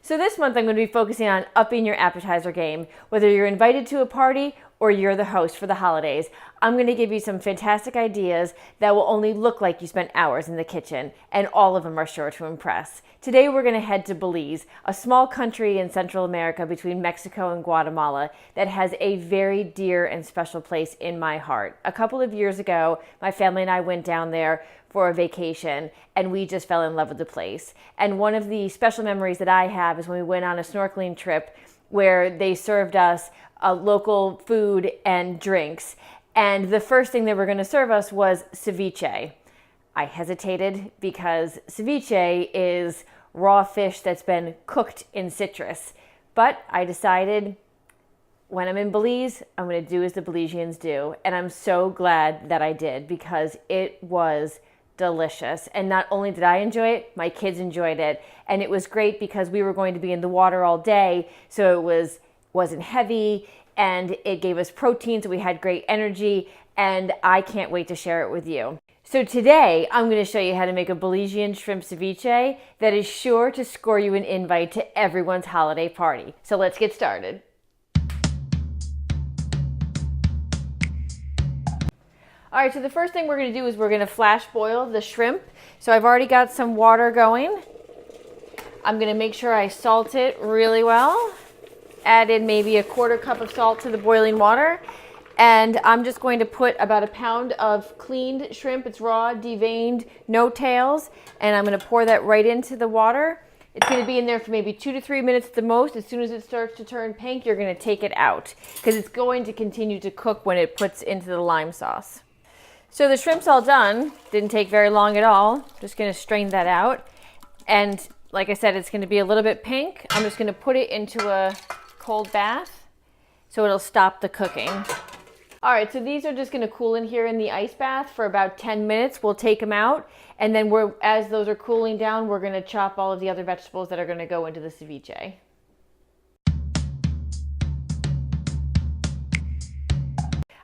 So this month I'm going to be focusing on upping your appetizer game. Whether you're invited to a party or you're the host for the holidays, I'm going to give you some fantastic ideas that will only look like you spent hours in the kitchen, and all of them are sure to impress. Today we're going to head to Belize, a small country in Central America between Mexico and Guatemala that has a very dear and special place in my heart. A couple of years ago, my family and I went down there for a vacation, and we just fell in love with the place. And one of the special memories that I have is when we went on a snorkeling trip where they served us local food and drinks. And the first thing they were going to serve us was ceviche. I hesitated because ceviche is raw fish that's been cooked in citrus. But I decided when I'm in Belize, I'm going to do as the Belizeans do. And I'm so glad that I did, because it was delicious. And not only did I enjoy it, my kids enjoyed it. And it was great because we were going to be in the water all day, so it wasn't heavy, and it gave us protein, so we had great energy, and I can't wait to share it with you. So today, I'm going to show you how to make a Belizean shrimp ceviche that is sure to score you an invite to everyone's holiday party. So let's get started. All right, so the first thing we're going to do is we're going to flash boil the shrimp. So I've already got some water going. I'm going to make sure I salt it really well. Add in maybe a quarter cup of salt to the boiling water. And I'm just going to put about a pound of cleaned shrimp. It's raw, deveined, no tails. And I'm going to pour that right into the water. It's going to be in there for maybe 2 to 3 minutes at the most. As soon as it starts to turn pink, you're going to take it out, because it's going to continue to cook when it puts into the lime sauce. So the shrimp's all done. Didn't take very long at all. Just going to strain that out. And like I said, it's going to be a little bit pink. I'm just going to put it into a cold bath so it'll stop the cooking. All right, so these are just going to cool in here in the ice bath for about 10 minutes. We'll take them out, and then as those are cooling down, we're going to chop all of the other vegetables that are going to go into the ceviche.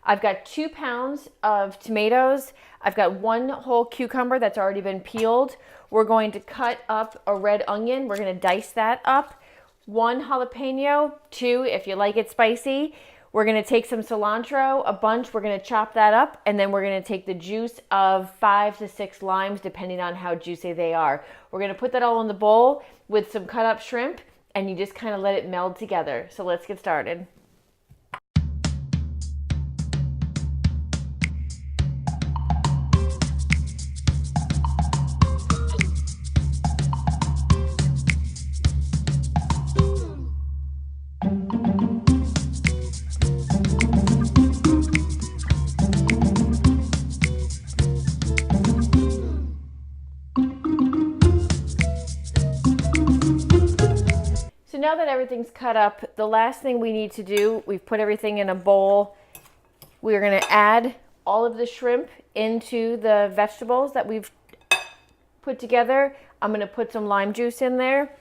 I've got 2 pounds of tomatoes. I've got 1 whole cucumber that's already been peeled. We're going to cut up a red onion. We're going to dice that up. 1 jalapeno, 2 if you like it spicy. We're going to take some cilantro, a bunch. We're going to chop that up, and then we're going to take the juice of 5 to 6 limes, depending on how juicy they are. We're going to put that all in the bowl with some cut up shrimp, and you just kind of let it meld together. So let's get started. Now that everything's cut up, the last thing we need to do, we've put everything in a bowl. We're going to add all of the shrimp into the vegetables that we've put together. I'm going to put some lime juice in there.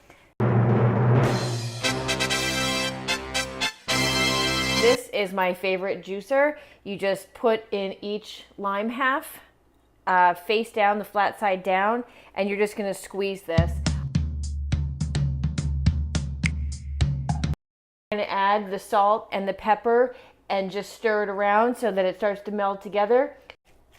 This is my favorite juicer. You just put in each lime half, face down, the flat side down, and you're just going to squeeze this. I'm going to add the salt and the pepper and just stir it around so that it starts to meld together.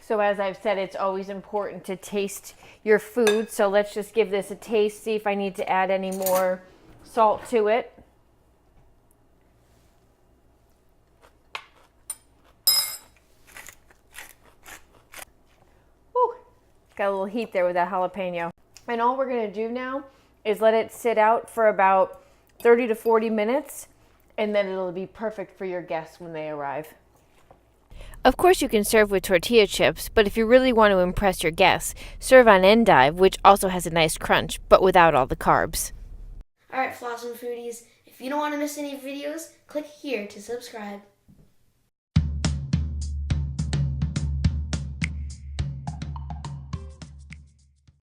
So as I've said, it's always important to taste your food. So let's just give this a taste, see if I need to add any more salt to it. Whew, got a little heat there with that jalapeno. And all we're going to do now is let it sit out for about 30 to 40 minutes. And then it'll be perfect for your guests when they arrive. Of course, you can serve with tortilla chips, but if you really want to impress your guests, serve on endive, which also has a nice crunch, but without all the carbs. Alright, Flossin' Foodies, if you don't want to miss any videos, click here to subscribe.